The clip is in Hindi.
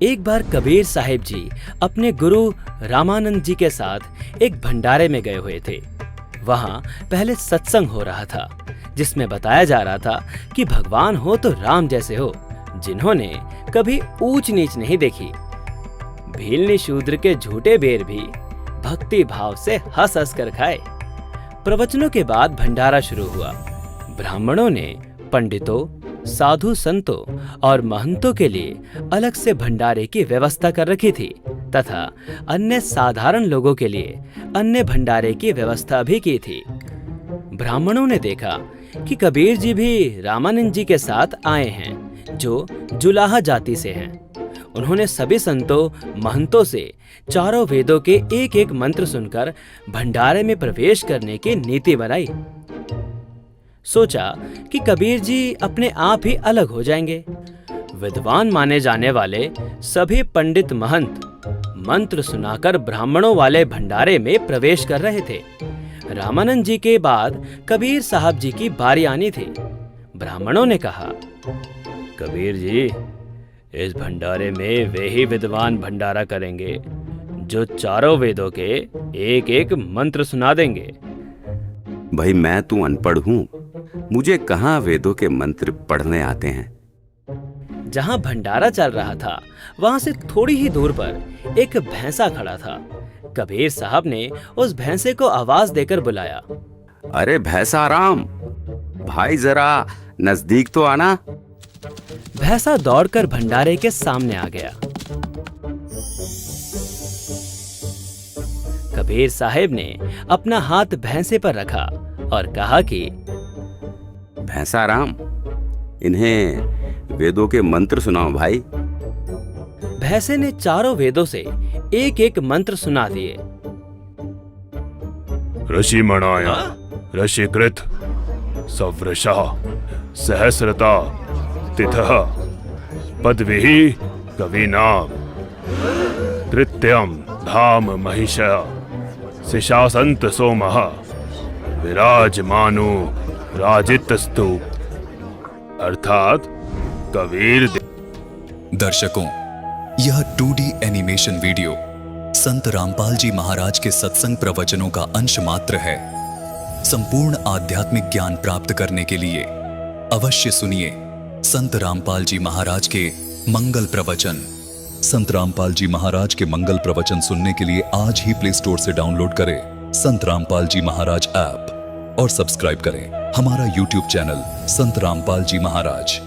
एक बार कबीर साहिब जी अपने गुरु रामानंद जी के साथ एक भंडारे में गए हुए थे। वहां पहले सत्संग हो रहा था, जिसमें बताया जा रहा था कि भगवान हो तो राम जैसे हो, जिन्होंने कभी ऊंच नीच नहीं देखी। भीलनी शूद्र के झूठे बेर भी भक्ति भाव से हंस हंस कर खाए। प्रवचनों के बाद भंडारा शुरू हुआ। ब्राह्मणों ने पंडितों, साधु संतों और महंतों के लिए अलग से भंडारे की व्यवस्था कर रखी थी तथा अन्य साधारण लोगों के लिए अन्य भंडारे की व्यवस्था भी की थी। ब्राह्मणों ने देखा कि कबीर जी भी रामानंद जी के साथ आए हैं, जो जुलाहा जाति से हैं। उन्होंने सभी संतों, महंतों से चारों वेदों के एक एक मंत्र सुनकर भंडारे में प्रवेश करने की नीति बनाई। सोचा कि कबीर जी अपने आप ही अलग हो जाएंगे। विद्वान माने जाने वाले सभी पंडित महंत मंत्र सुनाकर ब्राह्मणों वाले भंडारे में प्रवेश कर रहे थे। रामानंद जी के बाद कबीर साहब जी की बारी आनी थी। ब्राह्मणों ने कहा, कबीर जी, इस भंडारे में वे ही विद्वान भंडारा करेंगे जो चारों वेदों के एक एक मंत्र सुना देंगे। भाई, मैं तू अनपढ़ हूँ, मुझे कहाँ वेदों के मंत्र पढ़ने आते हैं। जहाँ भंडारा चल रहा था वहां से थोड़ी ही दूर पर एक भैंसा खड़ा था। कबीर साहब ने उस भैंसे को आवाज देकर बुलाया, अरे भैंसा राम, भाई जरा नजदीक तो आना। भैंसा दौड़कर भंडारे के सामने आ गया। कबीर साहब ने अपना हाथ भैंसे पर रखा और कहा कि भैंसा राम, इन्हें वेदों के मंत्र सुनाओ भाई। भैंसे ने चारों वेदों से एक एक मंत्र सुना दिए। ऋषि मणाया, ऋषिकृत, सवृषा, सहस्रता, तिथः, पदविः, कवीनाम, तृतीयम, धाम महिषा, शिशासंत सोमः, विराजमानो राजितस्तु। अर्थात कबीर। दर्शकों, यह 2D एनिमेशन वीडियो संत रामपाल जी महाराज के सत्संग प्रवचनों का अंश मात्र है। संपूर्ण आध्यात्मिक ज्ञान प्राप्त करने के लिए अवश्य सुनिए संत रामपाल जी महाराज के मंगल प्रवचन। संत रामपाल जी महाराज के मंगल प्रवचन सुनने के लिए आज ही प्ले स्टोर से डाउनलोड करें संत रामपाल जी महाराज ऐप और सब्सक्राइब करें हमारा YouTube चैनल संत रामपाल जी महाराज।